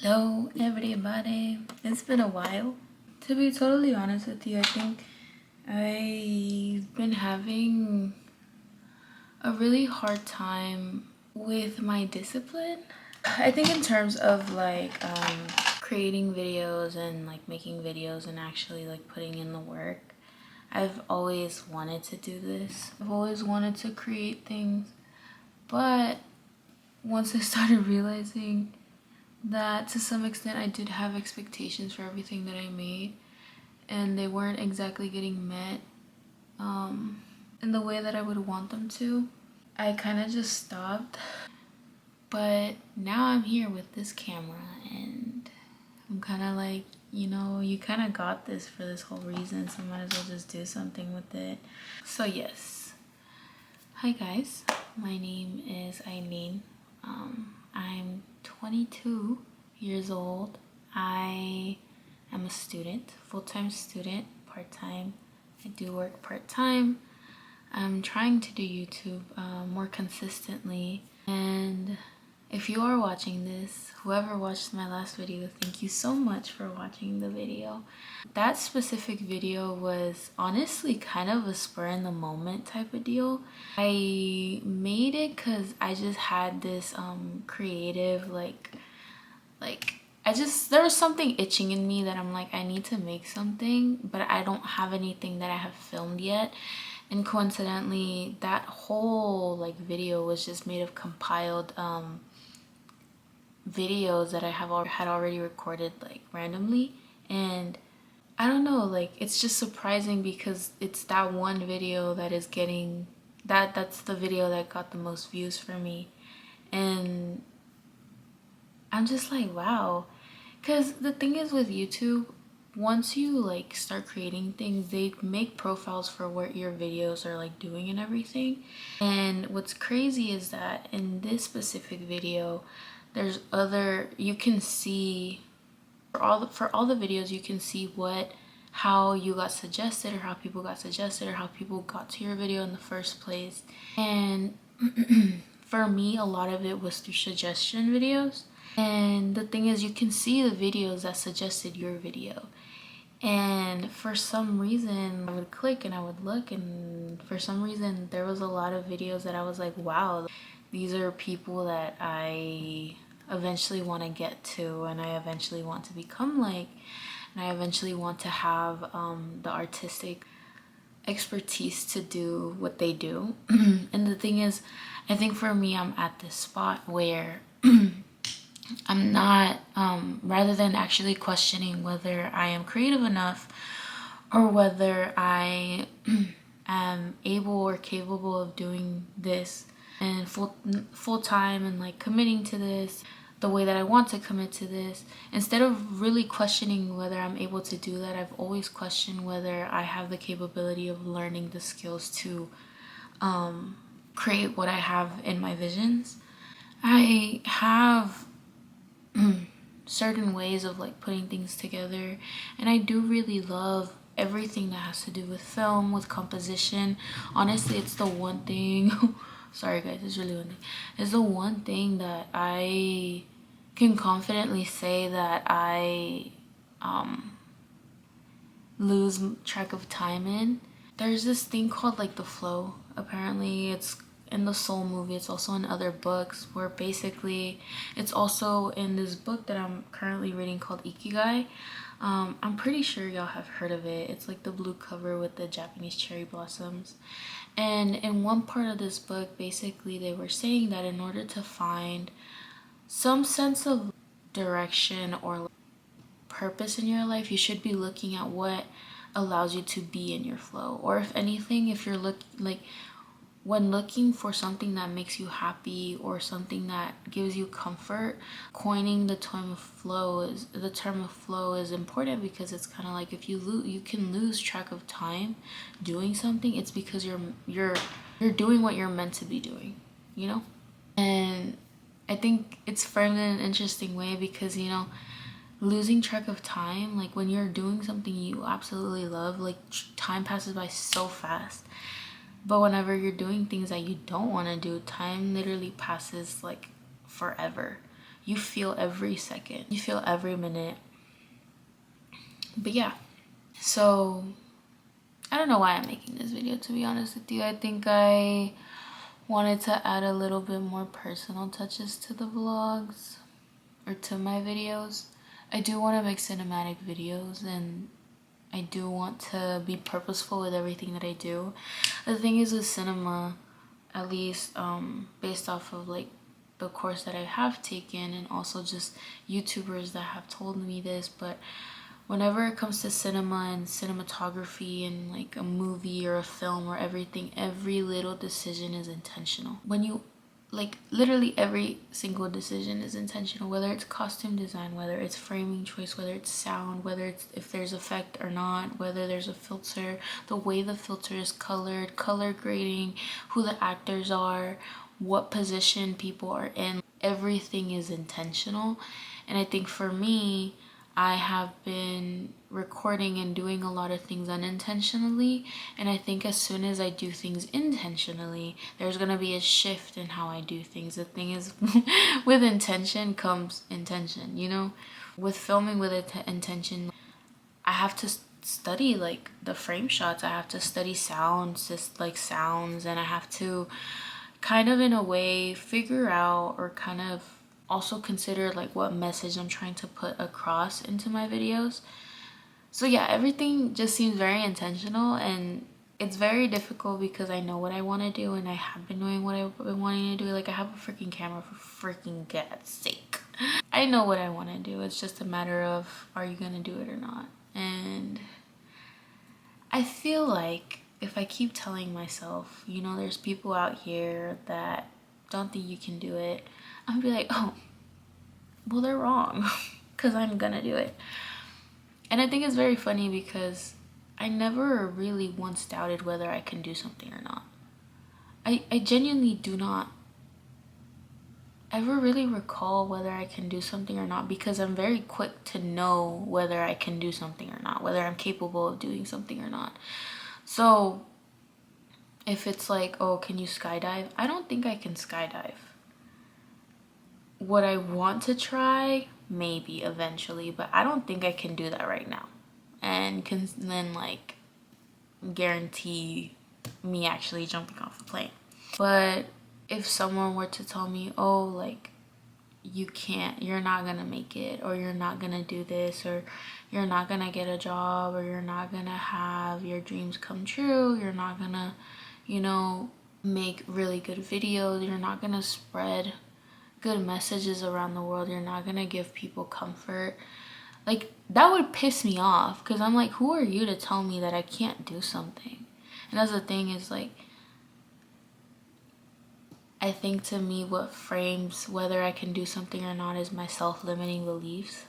Hello everybody, it's been a while. To be totally honest with you, I think I've been having a really hard time with my discipline. I think in terms of creating videos and like making videos and actually like putting in the work. I've always wanted to do this. I've always wanted to create things, but once I started realizing that to some extent I did have expectations for everything that I made and they weren't exactly getting met in the way that I would want them to, I kind of just stopped. But now I'm here with this camera and I'm kind of like, you kind of got this for this whole reason, so might as well just do something with it. So yes, hi guys, my name is Ailyn. I'm 22 years old. I am a student, full-time student, part-time. I do work part-time. I'm trying to do YouTube more consistently, and if you are watching this, whoever watched my last video, thank you so much for watching the video. That specific video was honestly kind of a spur in the moment type of deal. I made it because I just had this creative there was something itching in me that I'm like, I need to make something, but I don't have anything that I have filmed yet. And coincidentally, that whole video was just made of compiled videos that I had already recorded randomly. And I don't know, it's just surprising because it's that one video that is getting that's the video that got the most views for me. And I'm just like, wow. Because the thing is with YouTube, once you start creating things, they make profiles for what your videos are doing and everything. And what's crazy is that in this specific video, there's you can see for all the videos, you can see how you got suggested, or how people got suggested, or how people got to your video in the first place. And for me, a lot of it was through suggestion videos. And the thing is, you can see the videos that suggested your video. And for some reason, I would click and I would look, and for some reason, there was a lot of videos that I was like, wow, these are people that I eventually want to get to, and I eventually want to become like, and I eventually want to have the artistic expertise to do what they do. And the thing is, I think for me, I'm at this spot where I'm not, rather than actually questioning whether I am creative enough or whether I am able or capable of doing this and full time and committing to this the way that I want to commit to this, instead of really questioning whether I'm able to do that, I've always questioned whether I have the capability of learning the skills to create what I have in my visions. I have certain ways of putting things together, and I do really love everything that has to do with film, with composition. Honestly, it's the one thing sorry guys, it's really one thing. It's the one thing that I can confidently say that I lose track of time in. There's this thing called the flow. Apparently it's in the Soul movie. It's also in other books, where basically it's also in this book that I'm currently reading called Ikigai. I'm pretty sure y'all have heard of it. It's the blue cover with the Japanese cherry blossoms. And in one part of this book, basically they were saying that in order to find some sense of direction or purpose in your life, you should be looking at what allows you to be in your flow. Or if anything, if you're when looking for something that makes you happy or something that gives you comfort, coining the term of flow is important, because it's kind of if you can lose track of time doing something, it's because you're doing what you're meant to be doing, And I think it's framed in an interesting way because losing track of time, when you're doing something you absolutely love, time passes by so fast. But whenever you're doing things that you don't want to do, time literally passes forever. you feel every second, you feel every minute. But yeah, so I don't know why I'm making this video, to be honest with you. I think I wanted to add a little bit more personal touches to the vlogs, or to my videos. I do want to make cinematic videos, and I do want to be purposeful with everything that I do. The thing is with cinema, at least based off of like the course that I have taken, and also just YouTubers that have told me this, but whenever it comes to cinema and cinematography and like a movie or a film or everything, every little decision is intentional. When you like, literally every single decision is intentional, whether it's costume design, whether it's framing choice, whether it's sound, whether it's if there's effect or not, whether there's a filter, the way the filter is colored, color grading, who the actors are, what position people are in. Everything is intentional. And I think for me, I have been recording and doing a lot of things unintentionally, and I think as soon as I do things intentionally, there's gonna be a shift in how I do things. The thing is, with intention comes intention, you know? With filming with intention, I have to study like the frame shots, I have to study sounds, just like sounds, and I have to kind of in a way figure out, or kind of also consider like what message I'm trying to put across into my videos. So yeah, everything just seems very intentional, and it's very difficult because I know what I want to do, and I have been doing what I've been wanting to do. Like, I have a freaking camera, for freaking God's sake. I know what I want to do. It's just a matter of, are you gonna do it or not? And I feel like if I keep telling myself, you know, there's people out here that don't think you can do it, I'm gonna be like, oh, well, they're wrong, because I'm gonna do it. And I think it's very funny because I never really once doubted whether I can do something or not. I genuinely do not ever really recall whether I can do something or not, because I'm very quick to know whether I can do something or not, whether I'm capable of doing something or not. So if it's like, oh, can you skydive? I don't think I can skydive. Would I want to try? Maybe eventually, but I don't think I can do that right now, and can then like guarantee me actually jumping off the plane. But if someone were to tell me, oh, like, you can't, you're not gonna make it, or you're not gonna do this, or you're not gonna get a job, or you're not gonna have your dreams come true, you're not gonna, you know, make really good videos, you're not gonna spread good messages around the world, you're not gonna give people comfort, like, that would piss me off, because I'm like, who are you to tell me that I can't do something? And that's the thing, is like, I think to me what frames whether I can do something or not is my self-limiting beliefs.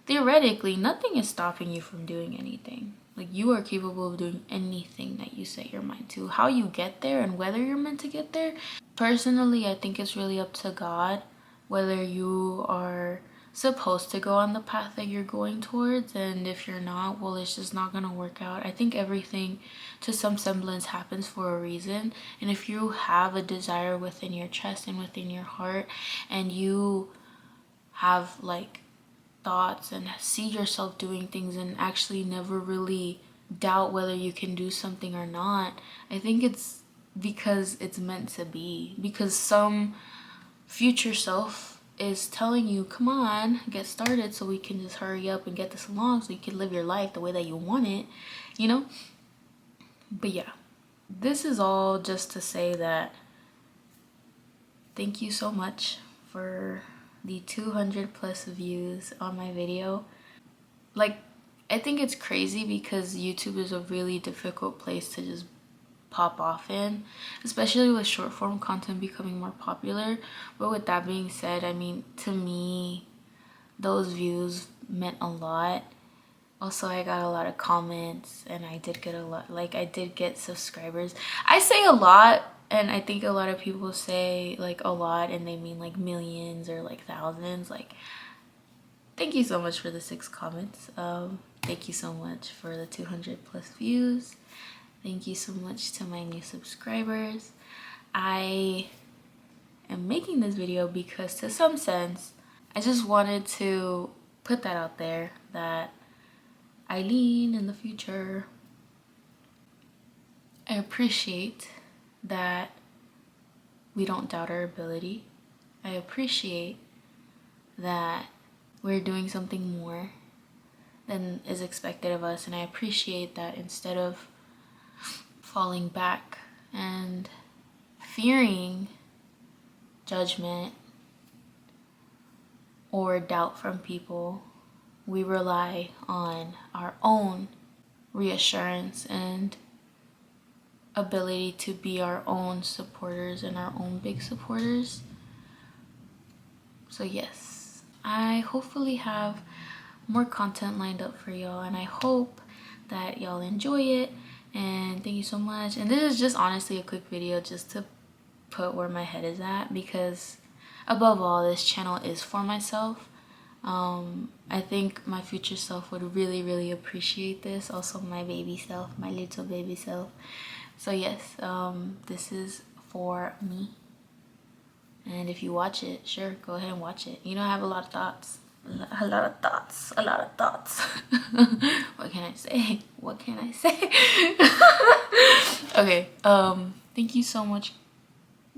Theoretically, nothing is stopping you from doing anything. Like, you are capable of doing anything that you set your mind to. How you get there and whether you're meant to get there, personally, I think it's really up to God whether you are supposed to go on the path that you're going towards, and if you're not, well, it's just not gonna work out. I think everything to some semblance happens for a reason, and if you have a desire within your chest and within your heart, and you have like thoughts and see yourself doing things and actually never really doubt whether you can do something or not, I think it's because it's meant to be, because some future self is telling you, come on, get started so we can just hurry up and get this along so you can live your life the way that you want it, you know? But yeah, this is all just to say that thank you so much for the 200 plus views on my video. Like, I think it's crazy because YouTube is a really difficult place to just pop off in, especially with short form content becoming more popular. But with that being said, I mean, to me, those views meant a lot. Also, I got a lot of comments, and I did get a lot, like, I did get subscribers. I say a lot, and I think a lot of people say like a lot and they mean like millions or like thousands. Like, thank you so much for the 6 comments. Thank you so much for the 200 plus views. Thank you so much to my new subscribers. I am making this video because to some sense, I just wanted to put that out there, that Ailyn in the future, I appreciate that we don't doubt our ability. I appreciate that we're doing something more than is expected of us, and I appreciate that instead of falling back and fearing judgment or doubt from people, we rely on our own reassurance and ability to be our own supporters and our own big supporters. So yes, I hopefully have more content lined up for y'all, and I hope that y'all enjoy it, and thank you so much. And this is just honestly a quick video just to put where my head is at, because above all, this channel is for myself. I think my future self would really appreciate this. Also my baby self, my little baby self. So yes, this is for me. And if you watch it, sure, go ahead and watch it. You know, I have a lot of thoughts. A lot of thoughts. What can I say? What can I say? Okay, thank you so much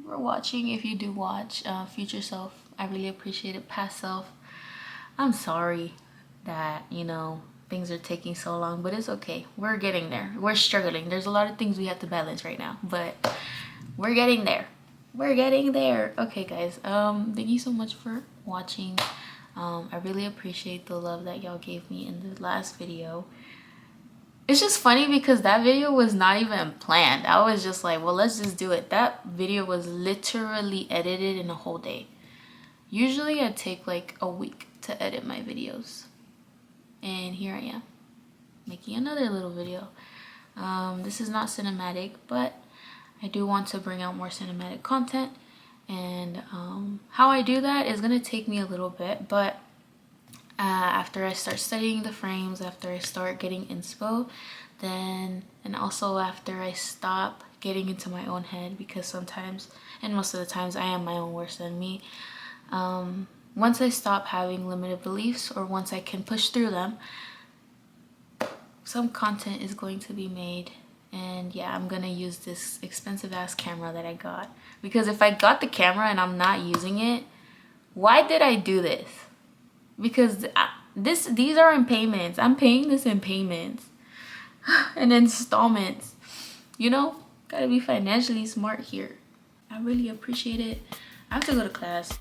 for watching. If you do watch, future self, I really appreciate it. Past self, I'm sorry that, you know, things are taking so long, but it's okay. We're getting there. We're struggling. There's a lot of things we have to balance right now, but we're getting there. We're getting there. Okay, guys, thank you so much for watching. I really appreciate the love that y'all gave me in the last video. It's just funny because that video was not even planned. I was just like, well, let's just do it. That video was literally edited in a whole day. Usually I take like a week to edit my videos, and here I am making another little video. This is not cinematic, but I do want to bring out more cinematic content, and how I do that is gonna take me a little bit, but after I start studying the frames, after I start getting inspo, then, and also after I stop getting into my own head, because sometimes, and most of the times, I am my own worst enemy. Once I stop having limited beliefs, or once I can push through them, some content is going to be made. And yeah, I'm gonna use this expensive ass camera that I got, because if I got the camera and I'm not using it, why did I do this? Because these are in payments. I'm paying this in payments and installments, you know. Gotta be financially smart here. I really appreciate it. I have to go to class.